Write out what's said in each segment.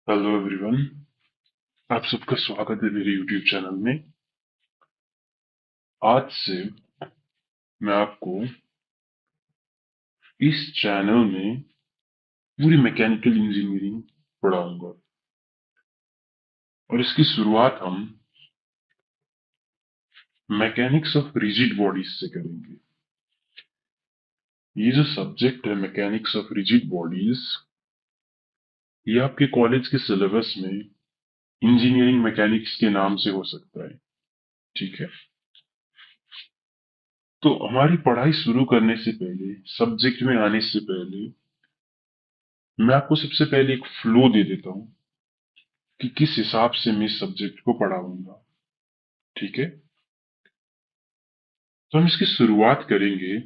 Hello everyone. आप सबका स्वागत है मेरे यूट्यूब चैनल में। आज से मैं आपको इस चैनल में पूरी मैकेनिकल इंजीनियरिंग पढ़ाऊंगा और इसकी शुरुआत हम मैकेनिक्स ऑफ रिजिड बॉडीज से करेंगे। ये जो सब्जेक्ट है मैकेनिक्स ऑफ रिजिड बॉडीज, ये आपके कॉलेज के सिलेबस में इंजीनियरिंग मैकेनिक्स के नाम से हो सकता है। ठीक है, तो हमारी पढ़ाई शुरू करने से पहले, सब्जेक्ट में आने से पहले, मैं आपको सबसे पहले एक फ्लो दे देता हूं कि किस हिसाब से मैं इस सब्जेक्ट को पढ़ाऊंगा। ठीक है, तो हम इसकी शुरुआत करेंगे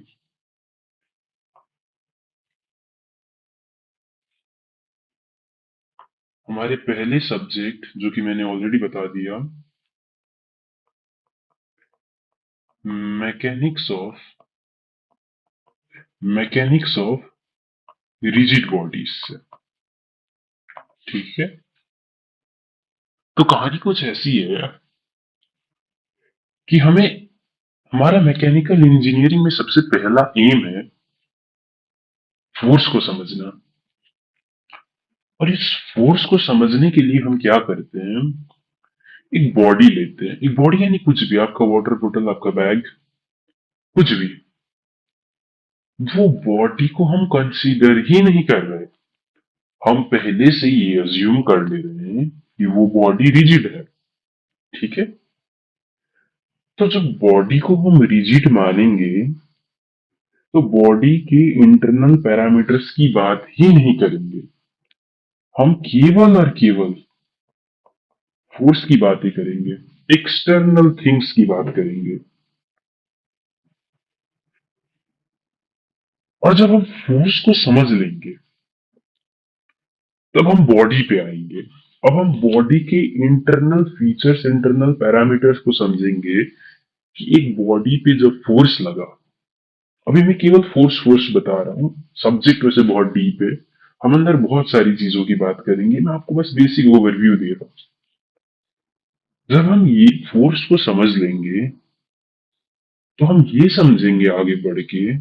हमारे पहले सब्जेक्ट, जो कि मैंने ऑलरेडी बता दिया, mechanics of mechanics of rigid bodies से। ठीक है, तो कहानी कुछ ऐसी है कि हमारा मैकेनिकल इंजीनियरिंग में सबसे पहला एम है फोर्स को समझना। और इस फोर्स को समझने के लिए हम क्या करते हैं, एक बॉडी लेते हैं। एक बॉडी यानी कुछ भी, आपका वाटर बोतल, आपका बैग, कुछ भी। वो बॉडी को हम कंसीडर ही नहीं कर रहे, हम पहले से ये अज्यूम कर ले रहे हैं कि वो बॉडी रिजिड है। ठीक है, तो जब बॉडी को हम रिजिड मानेंगे तो बॉडी के इंटरनल पैरामीटर्स की बात ही नहीं करेंगे, हम केवल और केवल फोर्स की बात ही करेंगे, एक्सटर्नल थिंग्स की बात करेंगे। और जब हम फोर्स को समझ लेंगे तब हम बॉडी पे आएंगे। अब हम बॉडी के इंटरनल फीचर्स, इंटरनल पैरामीटर्स को समझेंगे कि एक बॉडी पे जब फोर्स लगा, अभी मैं केवल फोर्स फोर्स बता रहा हूँ, सब्जेक्ट वैसे बहुत डीप है, हम अंदर बहुत सारी चीजों की बात करेंगे, मैं आपको बस बेसिक ओवरव्यू दे रहा हूँ। जब हम ये फोर्स को समझ लेंगे तो हम ये समझेंगे आगे बढ़ के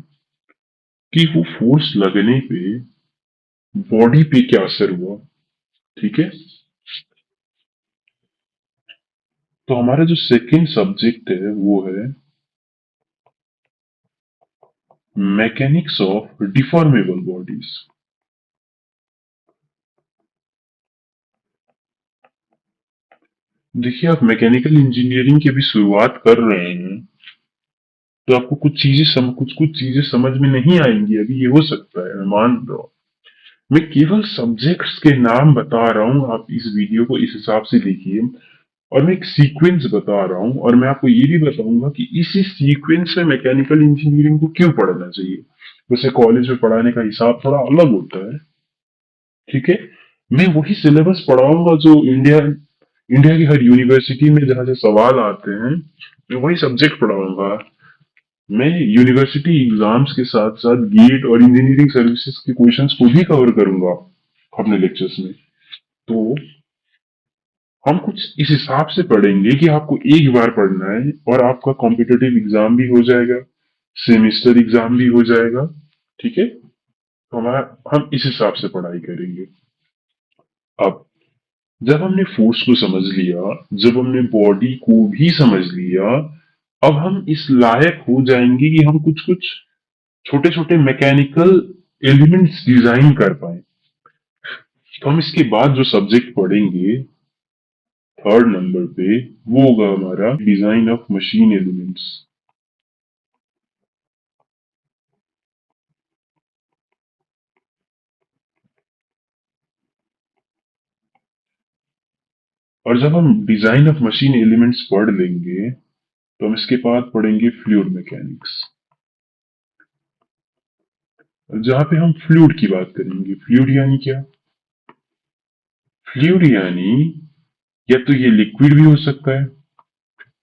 कि वो फोर्स लगने पे बॉडी पे क्या असर हुआ। ठीक है, तो हमारा जो सेकंड सब्जेक्ट है वो है मैकेनिक्स ऑफ डिफॉर्मेबल बॉडीज। देखिए, आप मैकेनिकल इंजीनियरिंग की अभी शुरुआत कर रहे हैं तो आपको कुछ कुछ चीजें समझ में नहीं आएंगी, अभी ये हो सकता है, मैं मान रहा हूं। मैं केवल सब्जेक्ट्स के नाम बता रहा हूं, आप इस वीडियो को इस हिसाब से देखिए। और मैं एक सीक्वेंस बता रहा हूं, और मैं आपको ये भी बताऊंगा कि इसी सीक्वेंस में मैकेनिकल इंजीनियरिंग को क्यों पढ़ना चाहिए। वैसे कॉलेज में पढ़ाने का हिसाब थोड़ा अलग होता है। ठीक है, मैं वही सिलेबस पढ़ाऊंगा जो इंडिया की हर यूनिवर्सिटी में जहां से सवाल आते हैं, मैं वही सब्जेक्ट पढ़ाऊंगा। मैं यूनिवर्सिटी एग्जाम्स के साथ साथ गेट और इंजीनियरिंग सर्विसेज के क्वेश्चंस को भी कवर करूंगा अपने लेक्चर्स में। तो हम कुछ इस हिसाब से पढ़ेंगे कि आपको एक बार पढ़ना है और आपका कॉम्पिटेटिव एग्जाम भी हो जाएगा, सेमेस्टर एग्जाम भी हो जाएगा। ठीक है, तो हम इस हिसाब से पढ़ाई करेंगे। अब जब हमने फोर्स को समझ लिया, जब हमने बॉडी को भी समझ लिया, अब हम इस लायक हो जाएंगे कि हम कुछ कुछ छोटे छोटे मैकेनिकल एलिमेंट्स डिजाइन कर पाए। तो हम इसके बाद जो सब्जेक्ट पढ़ेंगे थर्ड नंबर पे, वो होगा हमारा डिजाइन ऑफ मशीन एलिमेंट्स। और जब हम डिजाइन ऑफ मशीन एलिमेंट्स पढ़ लेंगे तो हम इसके बाद पढ़ेंगे फ्लूइड मैकेनिक्स, जहां पे हम फ्लूइड की बात करेंगे। फ्लूइड यानी क्या? फ्लूइड यानी या तो ये लिक्विड भी हो सकता है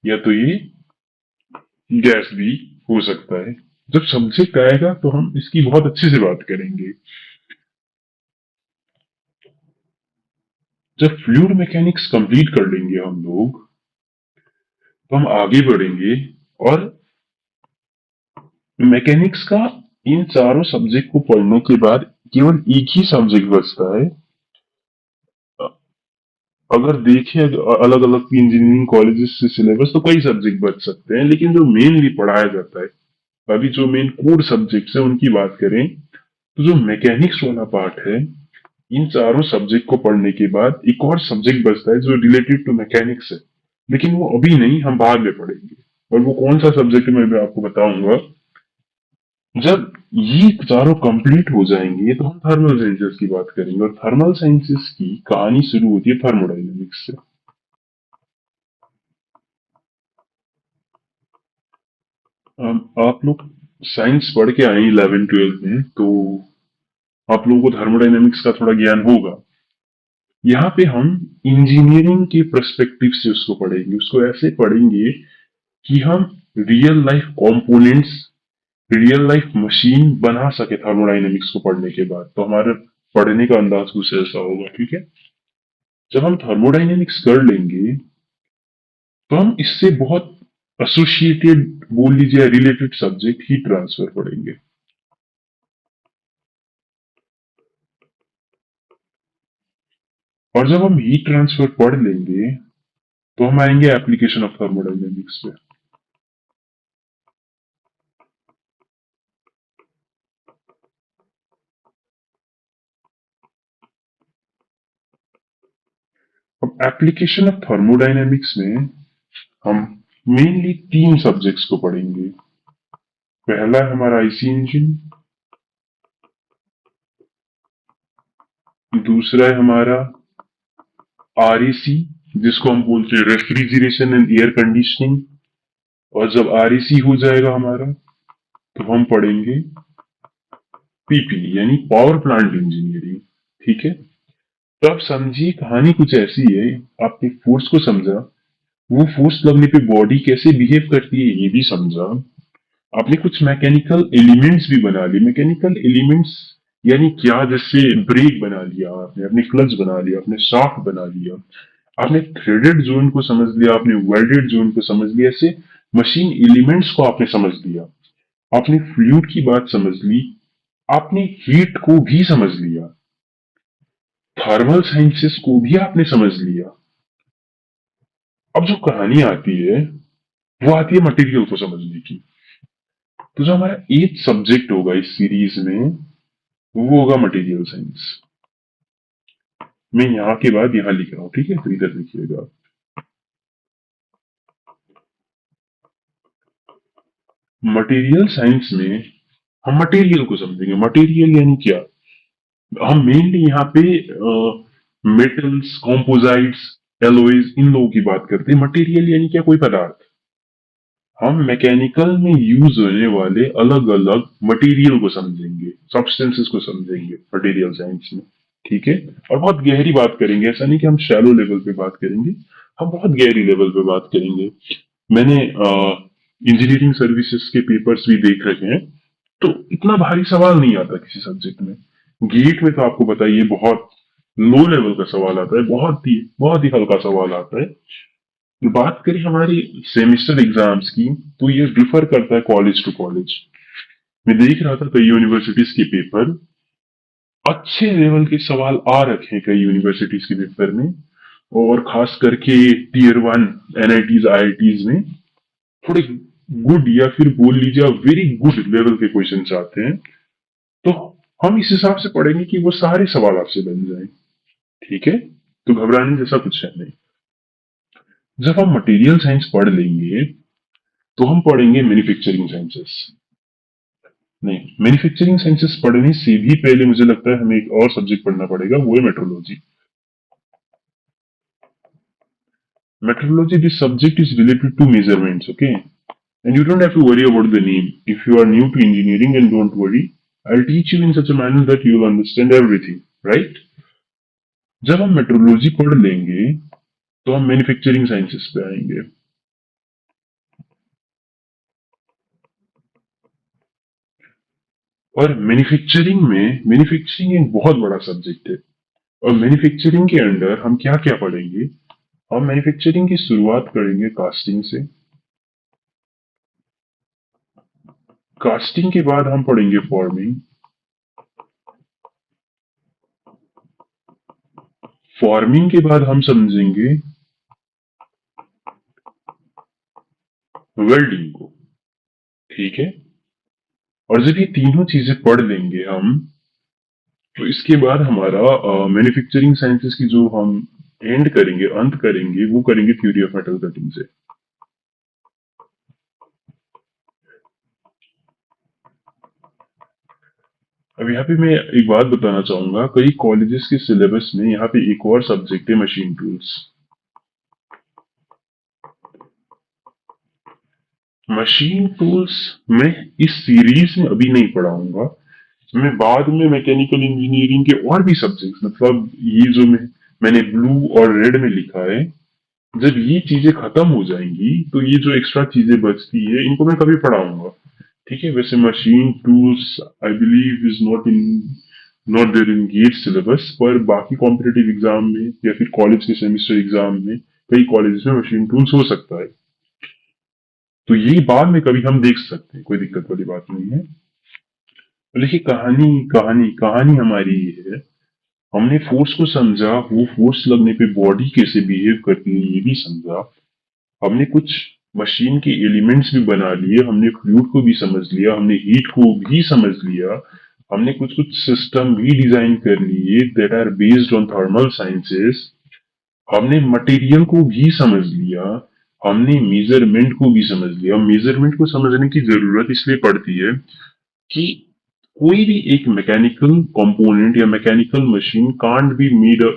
या तो ये गैस भी हो सकता है। जब सब्जेक्ट आएगा तो हम इसकी बहुत अच्छे से बात करेंगे। जब फ्लूइड मैकेनिक्स कंप्लीट कर लेंगे हम लोग, तो हम आगे बढ़ेंगे और मैकेनिक्स का इन चारों सब्जेक्ट को पढ़ने के बाद केवल एक ही सब्जेक्ट बचता है। अगर देखें अलग अलग इंजीनियरिंग कॉलेजेस से सिलेबस, तो कई सब्जेक्ट बच सकते हैं, लेकिन जो मेनली पढ़ाया जाता है, अभी जो मेन कोर सब्जेक्ट्स है उनकी बात करें, तो जो मैकेनिक्स वाला पार्ट है, इन चारों सब्जेक्ट को पढ़ने के बाद एक और सब्जेक्ट बचता है जो रिलेटेड टू मैकेनिक्स है, लेकिन वो अभी नहीं, हम बाद में पढ़ेंगे। और वो कौन सा सब्जेक्ट है मैं आपको बताऊंगा। जब ये चारों कंप्लीट हो जाएंगे तो हम थर्मल साइंसेस की बात करेंगे, और थर्मल साइंसेस की कहानी शुरू होती है थर्मोडाइनमिक्स से। आप लोग साइंस पढ़ के आए 11th 12th में, तो आप लोगों को थर्मोडाइनमिक्स का थोड़ा ज्ञान होगा। यहाँ पे हम इंजीनियरिंग के पर्सपेक्टिव से उसको पढ़ेंगे, उसको ऐसे पढ़ेंगे कि हम real life components, real life machine बना सके थर्मोडाइनमिक्स को पढ़ने के बाद। तो हमारे पढ़ने का अंदाज कुछ ऐसा होगा, ठीक है। जब हम थर्मोडाइनमिक्स कर लेंगे, तो हम इससे बहुत एसोसिएटेड बोल लीजिए, रिलेटेड सब्जेक्ट हीट ट्रांसफर पढ़ेंगे। और जब हम हीट ट्रांसफर पढ़ लेंगे, तो हम आएंगे एप्लीकेशन ऑफ थर्मोडाइनमिक्स पे। अब एप्लीकेशन ऑफ थर्मोडाइनमिक्स में हम मेनली तीन सब्जेक्ट्स को पढ़ेंगे। पहला है हमारा आईसी इंजन, दूसरा है हमारा आरएसी, जिसको हम बोलते हैं रेफ्रिजरेशन एंड एयर कंडीशनिंग, और जब आरएसी हो जाएगा हमारा, तो हम पढ़ेंगे पीपी यानी पावर प्लांट इंजीनियरिंग, ठीक है। तो आप समझिए कहानी कुछ ऐसी है, आपने फोर्स को समझा, वो फोर्स लगने पे बॉडी कैसे बिहेव करती है ये भी समझा, आपने कुछ मैकेनिकल एलिमेंट्स भी बना लिए। मैकेनिकल एलिमेंट्स यानी क्या, जैसे ब्रेक बना लिया आपने, अपने क्लच बना लिया, अपने शाफ्ट बना लिया, आपने थ्रेडेड जोन को समझ लिया, आपने वेल्डेड जोन को समझ लिया, ऐसे मशीन एलिमेंट्स को आपने समझ लिया, आपने फ्लूइड की बात समझ ली, आपने हीट को भी समझ लिया, थर्मल साइंसेस को भी आपने समझ लिया। अब जो कहानी आती है, वो आती है मटेरियल को समझने की। तो जो हमारा एथ सब्जेक्ट होगा इस सीरीज में, वो होगा मटेरियल साइंस। मैं यहाँ के बाद यहाँ लिख रहा हूँ, ठीक है, तो इधर लिखिएगा। मटेरियल साइंस में हम मटेरियल को समझेंगे। मटेरियल यानी क्या, हम मेनली यहाँ पे मेटल्स, कॉम्पोजाइट्स, एलॉयज, इन लोगों की बात करते हैं। मटेरियल यानी क्या, कोई पदार्थ। हम मैकेनिकल में यूज होने वाले अलग अलग मटेरियल को समझेंगे, सब्सटेंसेस को समझेंगे मटेरियल साइंस में, ठीक है। और बहुत गहरी बात करेंगे, ऐसा नहीं कि हम शैलो लेवल पे बात करेंगे, हम बहुत गहरी लेवल पे बात करेंगे। मैंने इंजीनियरिंग सर्विसेज के पेपर्स भी देख रखे हैं, तो इतना भारी सवाल नहीं आता किसी सब्जेक्ट में। गेट में तो आपको बताइए बहुत लो लेवल का सवाल आता है, बहुत ही हल्का सवाल आता है। बात करें हमारी सेमेस्टर एग्जाम्स की, तो ये डिफर करता है कॉलेज टू कॉलेज। मैं देख रहा था कई यूनिवर्सिटीज के पेपर, अच्छे लेवल के सवाल आ रखे हैं कई यूनिवर्सिटीज के पेपर में, और खास करके टीयर 1 एनआईटीज आईआईटीज में थोड़े गुड, या फिर बोल लीजिए वेरी गुड लेवल के क्वेश्चन आते हैं। तो हम इस हिसाब से पढ़ेंगे कि वो सारे सवाल आपसे बन जाए, ठीक है। तो घबराने जैसा कुछ है नहीं। जब हम मटेरियल साइंस पढ़ लेंगे, तो हम पढ़ेंगे मैन्युफैक्चरिंग साइंसेस। नहीं, मैन्युफैक्चरिंग साइंसेस पढ़ने से भी पहले मुझे लगता है हमें एक और सब्जेक्ट पढ़ना पड़ेगा, वो है metrology. Metrology, this subject is related to measurements, okay? And you don't have to worry about the name. If you are new to engineering, and don't worry, I'll teach you in such a manner that you will understand everything, right? जब हम metrology पढ़ लेंगे, तो हम manufacturing sciences पे आएंगे। और manufacturing एक बहुत बड़ा सब्जेक्ट है। और मैन्युफैक्चरिंग के अंडर हम क्या क्या पढ़ेंगे? हम मैन्युफैक्चरिंग की शुरुआत करेंगे कास्टिंग से। कास्टिंग के बाद हम पढ़ेंगे फॉर्मिंग। फॉर्मिंग के बाद हम समझेंगे वेल्डिंग को। ठीक है। और जब ये तीनों चीजें पढ़ लेंगे हम, तो इसके बाद हमारा मैन्युफैक्चरिंग साइंसेस की जो हम एंड करेंगे, अंत करेंगे, वो करेंगे थ्योरी ऑफ मेटल कटिंग से। अब यहाँ पे मैं एक बात बताना चाहूंगा, कई कॉलेजेस के सिलेबस में यहाँ पे एक और सब्जेक्ट है मशीन टूल्स। मशीन टूल्स मैं इस सीरीज में अभी नहीं पढ़ाऊंगा। मैं बाद में मैकेनिकल इंजीनियरिंग के और भी सब्जेक्ट्स, मतलब ये जो मैंने ब्लू और रेड में लिखा है, जब ये चीजें खत्म हो जाएंगी तो ये जो एक्स्ट्रा चीजें बचती है इनको मैं कभी पढ़ाऊंगा। ठीक है। वैसे machine tools I believe is not there in GATE syllabus, पर बाकी कॉम्पिटेटिव एग्जाम में या फिर कॉलेज के सेमेस्टर एग्जाम में कई कॉलेज में मशीन टूल्स हो सकता है। तो ये बाद में कभी हम देख सकते हैं, कोई दिक्कत वाली बात नहीं है। देखिए, कहानी कहानी कहानी हमारी ये है, हमने फोर्स को समझा, वो फोर्स लगने पे बॉडी कैसे बिहेव करती है ये भी समझा। हमने कुछ मशीन के एलिमेंट्स भी बना लिए, हमने फ्लूइड को भी समझ लिया, हमने हीट को भी समझ लिया, हमने कुछ कुछ सिस्टम भी डिजाइन कर लिए that are based on thermal sciences. हमने मटेरियल को भी समझ लिया, हमने मेजरमेंट को भी समझ लिया। मेजरमेंट को समझने की जरूरत इसलिए पड़ती है कि कोई भी एक मैकेनिकल कंपोनेंट या mechanical machine can't be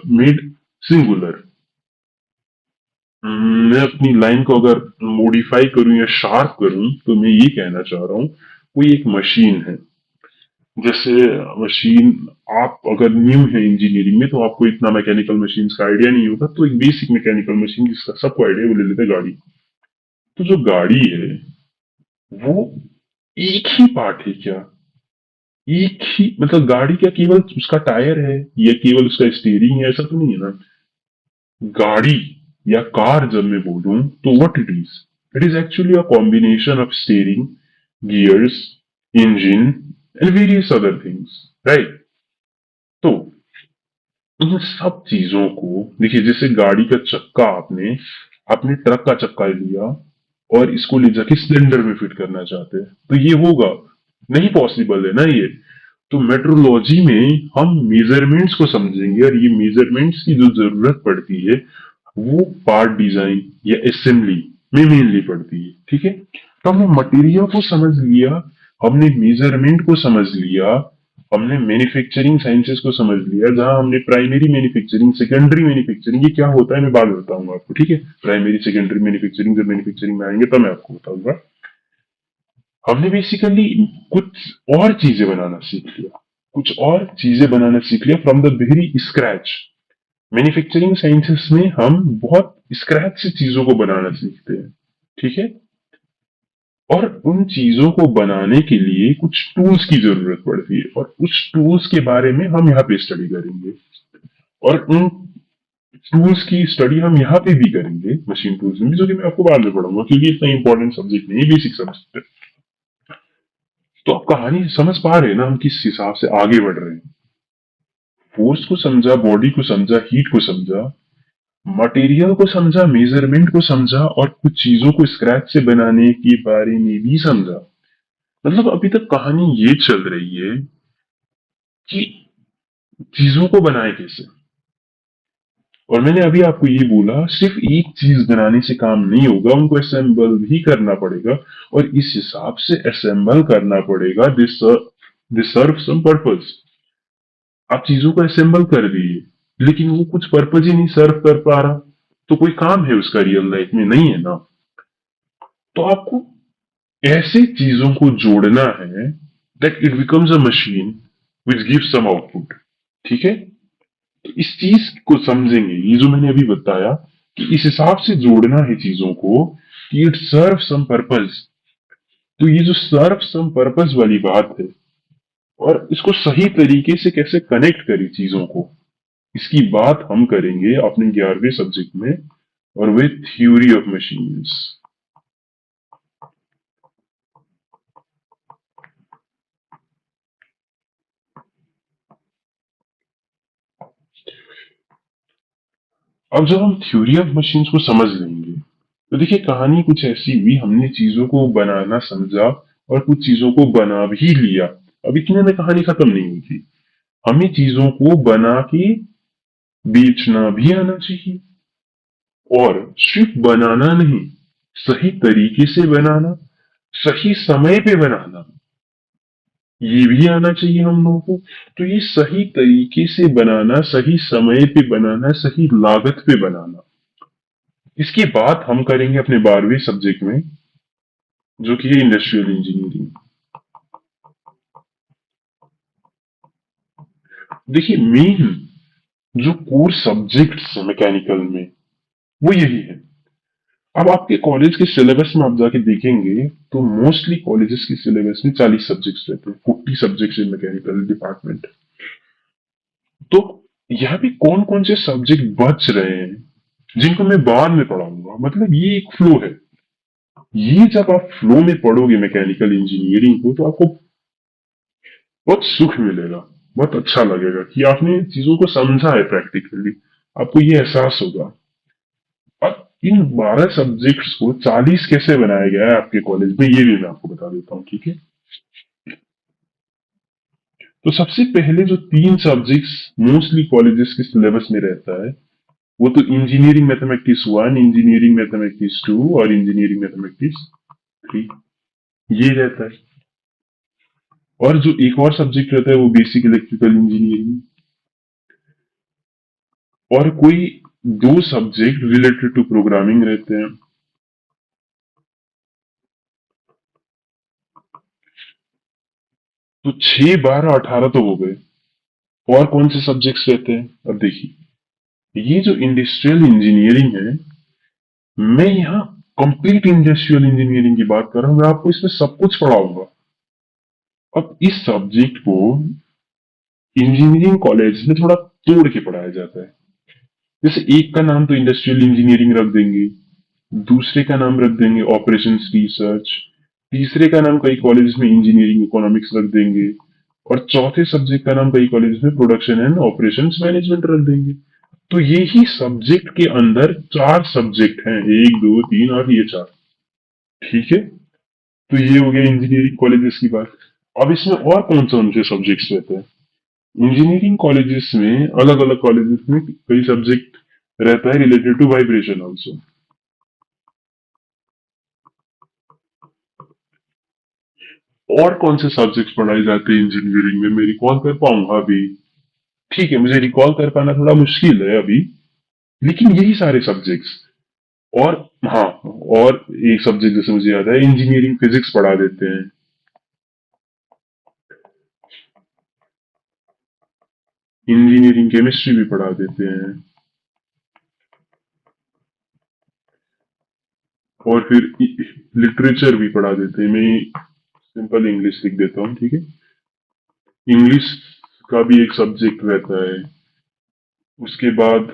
made singular. मैं अपनी लाइन को अगर मॉडिफाई करूं या शार्प करूं तो मैं ये कहना चाह रहा हूं, कोई एक मशीन है, जैसे मशीन, आप अगर न्यू है इंजीनियरिंग में तो आपको इतना मैकेनिकल मशीन का आइडिया नहीं होगा, तो एक बेसिक मैकेनिकल मशीन जिसका सबको आइडिया, वो ले लेते हैं गाड़ी। तो जो गाड़ी है वो एक ही पार्ट है क्या? एक ही, मतलब गाड़ी क्या केवल उसका टायर है या केवल उसका स्टीयरिंग है? ऐसा तो नहीं है ना। गाड़ी या कार जब मैं बोलूं तो what it is actually a combination of steering, gears, engine and various other things, right? तो इन सब चीजों को देखिए, जैसे गाड़ी का चक्का, आपने आपने ट्रक का चक्का लिया और इसको ले जाके सिलेंडर में फिट करना चाहते हैं, तो ये होगा नहीं, पॉसिबल है ना ये। तो मेट्रोलॉजी में हम मेजरमेंट्स को समझेंगे, और ये मेजरमेंट्स की जो जरूरत पड़ती है वो पार्ट डिजाइन या असेंबली में मेनली पड़ती है। ठीक है। तो हमने मटेरियल को समझ लिया, हमने मेजरमेंट को समझ लिया, हमने मैन्युफैक्चरिंग साइंसेस को समझ लिया, जहां हमने प्राइमरी मैन्युफैक्चरिंग, सेकेंडरी मैन्युफैक्चरिंग, ये क्या होता है मैं बाद में बताऊंगा आपको। ठीक है। प्राइमरी सेकेंडरी मैन्युफैक्चरिंग, जब मैन्युफैक्चरिंग में आएंगे तब मैं आपको बताऊंगा। हमने बेसिकली कुछ और चीजें बनाना सीख लिया, कुछ और चीजें बनाना सीख लिया from the very scratch. Manufacturing sciences में हम बहुत स्क्रैच से चीजों को बनाना सीखते हैं। ठीक है। और उन चीजों को बनाने के लिए कुछ टूल्स की जरूरत पड़ती है, और उस टूल्स के बारे में हम यहाँ पे स्टडी करेंगे। और उन टूल्स की स्टडी हम यहाँ पे भी करेंगे मशीन टूल्स में, जो कि मैं आपको बाद में पढ़ूंगा, क्योंकि इतना इंपॉर्टेंट सब्जेक्ट नहीं, बेसिक सब्जेक्ट है। तो आप कहानी समझ पा रहे हैं ना हम किस हिसाब से आगे बढ़ रहे हैं? फोर्स को समझा, बॉडी को समझा, हीट को समझा, मटेरियल को समझा, मेजरमेंट को समझा, और कुछ चीजों को स्क्रैच से बनाने के बारे में भी समझा। मतलब अभी तक कहानी ये चल रही है कि चीजों को बनाए कैसे। और मैंने अभी आपको ये बोला, सिर्फ एक चीज बनाने से काम नहीं होगा, उनको असेंबल भी करना पड़ेगा, और इस हिसाब से असेंबल करना पड़ेगा दिस सर्व सम पर्पस। आप चीजों को असेंबल कर दिए लेकिन वो कुछ पर्पज ही नहीं सर्व कर पा रहा, तो कोई काम है उसका रियल लाइफ में? नहीं है ना। तो आपको ऐसे चीजों को जोड़ना है that it becomes a machine which gives some output. ठीक है। तो इस चीज को समझेंगे, ये जो मैंने अभी बताया कि इस हिसाब से जोड़ना है चीजों को कि इट सर्व सम पर्पज। तो ये जो सर्व सम पर्पज वाली बात है, और इसको सही तरीके से कैसे कनेक्ट करें चीजों को, इसकी बात हम करेंगे अपने 11वें सब्जेक्ट में, और वे थ्योरी ऑफ मशीन्स। अब जब हम थ्योरी ऑफ मशीन्स को समझ लेंगे तो देखिए कहानी कुछ ऐसी हुई, हमने चीजों को बनाना समझा और कुछ चीजों को बना भी लिया। अब इतने में कहानी खत्म नहीं हुई थी, हमें चीजों को बना के बेचना भी आना चाहिए, और सिर्फ बनाना नहीं, सही तरीके से बनाना, सही समय पे बनाना, ये भी आना चाहिए हम लोगों को। तो ये सही तरीके से बनाना, सही समय पे बनाना, सही लागत पे बनाना, इसकी बात हम करेंगे अपने 12वें सब्जेक्ट में, जो कि है इंडस्ट्रियल इंजीनियरिंग। देखिए मेन जो कोर सब्जेक्ट्स मैकेनिकल में वो यही है। अब आपके कॉलेज के सिलेबस में आप जाके देखेंगे तो मोस्टली कॉलेजेस के सिलेबस में 40 सब्जेक्ट्स रहते हैं, 40 सब्जेक्ट्स इन मैकेनिकल डिपार्टमेंट। तो यहाँ पे कौन कौन से सब्जेक्ट बच रहे हैं जिनको मैं बाद में पढ़ाऊंगा, मतलब ये एक फ्लो है। ये जब आप फ्लो में पढ़ोगे मैकेनिकल इंजीनियरिंग को तो आपको बहुत सुख मिलेगा, बहुत अच्छा लगेगा कि आपने चीजों को समझा है प्रैक्टिकली, आपको ये एहसास होगा। अब इन 12 सब्जेक्ट्स को 40 कैसे बनाया गया है आपके कॉलेज में, ये भी मैं आपको बता देता हूँ, ठीक है। तो सबसे पहले जो 3 सब्जेक्ट्स मोस्टली कॉलेजेस के सिलेबस में रहता है वो तो इंजीनियरिंग मैथमेटिक्स 1, इंजीनियरिंग मैथमेटिक्स 2 और इंजीनियरिंग मैथमेटिक्स 3, ये रहता है। और जो एक और सब्जेक्ट रहता है वो बेसिक इलेक्ट्रिकल इंजीनियरिंग, और कोई 2 सब्जेक्ट रिलेटेड टू प्रोग्रामिंग रहते हैं। तो 6, 12, 18 तो हो गए। और कौन से सब्जेक्ट्स रहते हैं, अब देखिए, ये जो इंडस्ट्रियल इंजीनियरिंग है, मैं यहाँ कंप्लीट इंडस्ट्रियल इंजीनियरिंग की बात कर रहा हूँ, मैं आपको इसमें सब कुछ पढ़ाऊंगा। अब इस सब्जेक्ट को इंजीनियरिंग कॉलेज में थोड़ा तोड़ के पढ़ाया जाता है। जैसे एक का नाम तो इंडस्ट्रियल इंजीनियरिंग रख देंगे, दूसरे का नाम रख देंगे ऑपरेशंस रिसर्च, तीसरे का नाम कई कॉलेज में इंजीनियरिंग इकोनॉमिक्स रख देंगे, और चौथे सब्जेक्ट का नाम कई कॉलेज में प्रोडक्शन एंड ऑपरेशंस मैनेजमेंट रख देंगे। तो यही सब्जेक्ट के अंदर 4 सब्जेक्ट हैं, 1, 2, 3 और ये 4, ठीक है। तो ये हो गया इंजीनियरिंग कॉलेजेस की बात। अब इसमें और कौन कौन से सब्जेक्ट्स रहते हैं, इंजीनियरिंग कॉलेजेस में, अलग अलग कॉलेजेस में कई सब्जेक्ट रहता है रिलेटेड टू वाइब्रेशन ऑल्सो। और कौन से सब्जेक्ट पढ़ाए जाते हैं इंजीनियरिंग में, मैं रिकॉल कर पाऊंगा अभी, ठीक है, मुझे रिकॉल कर पाना थोड़ा मुश्किल है अभी, लेकिन यही सारे सब्जेक्ट्स। और हाँ, और एक सब्जेक्ट जैसे मुझे याद है, इंजीनियरिंग फिजिक्स पढ़ा देते हैं, इंजीनियरिंग केमिस्ट्री भी पढ़ा देते हैं, और फिर लिटरेचर भी पढ़ा देते हैं। मैं सिंपल इंग्लिश लिख देता हूँ, ठीक है। इंग्लिश का भी एक सब्जेक्ट रहता है, उसके बाद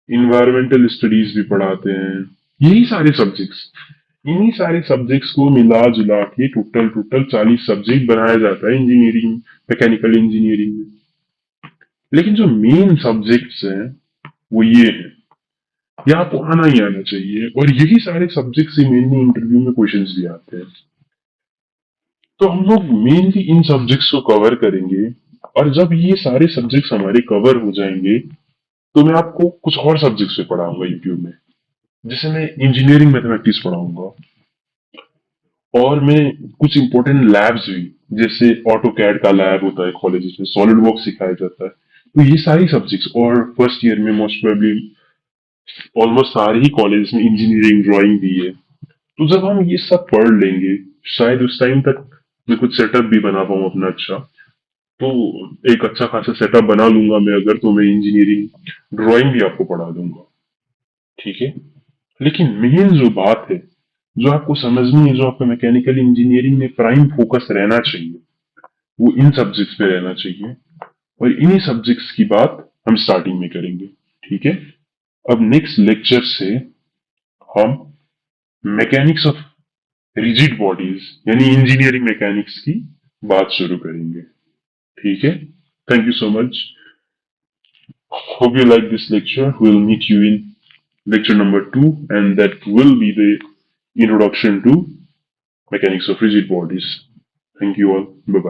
इन्वायरमेंटल स्टडीज भी पढ़ाते हैं। यही सारे सब्जेक्ट्स, इन्हीं सारे सब्जेक्ट्स को मिला जुला के टोटल टोटल 40 सब्जेक्ट बनाया जाता है इंजीनियरिंग, मैकेनिकल इंजीनियरिंग में। लेकिन जो मेन सब्जेक्ट्स हैं वो ये हैं, ये आपको आना ही आना चाहिए, और यही सारे सब्जेक्ट से मेनली इंटरव्यू में क्वेश्चंस भी आते हैं। तो हम लोग मेनली इन सब्जेक्ट्स को कवर करेंगे, और जब ये सारे सब्जेक्ट्स हमारे कवर हो जाएंगे तो मैं आपको कुछ और सब्जेक्ट्स पे पढ़ाऊंगा यूट्यूब में। जैसे मैं इंजीनियरिंग मैथमेटिक्स पढ़ाऊंगा, और मैं कुछ इंपॉर्टेंट लैब्स भी, जैसे ऑटो कैड का लैब होता है कॉलेज में, सॉलिड वर्क सिखाया जाता है। तो ये सारी सब्जेक्ट्स, और फर्स्ट ईयर में मोस्ट प्रोबेबली ऑलमोस्ट सारे ही कॉलेज में इंजीनियरिंग ड्राइंग भी है। तो जब हम ये सब पढ़ लेंगे, शायद उस टाइम तक मैं कुछ सेटअप भी बना पाऊँ अपना अच्छा, तो एक अच्छा खासा सेटअप बना लूंगा मैं अगर, तो मैं इंजीनियरिंग ड्राइंग भी आपको पढ़ा दूंगा, ठीक है। लेकिन मेन जो बात है, जो आपको समझनी है, जो आपका मैकेनिकल इंजीनियरिंग में प्राइम फोकस रहना चाहिए, वो इन सब्जेक्ट्स पे रहना चाहिए। और इन्हीं सब्जेक्ट्स की बात हम स्टार्टिंग में करेंगे, ठीक है। अब नेक्स्ट लेक्चर से हम मैकेनिक्स ऑफ रिजिड बॉडीज यानी इंजीनियरिंग मैकेनिक्स की बात शुरू करेंगे, ठीक है। Thank you so much. Hope you like this lecture. We'll meet you in lecture number 2, and that will be the introduction to mechanics of rigid bodies. Thank you all. Bye bye.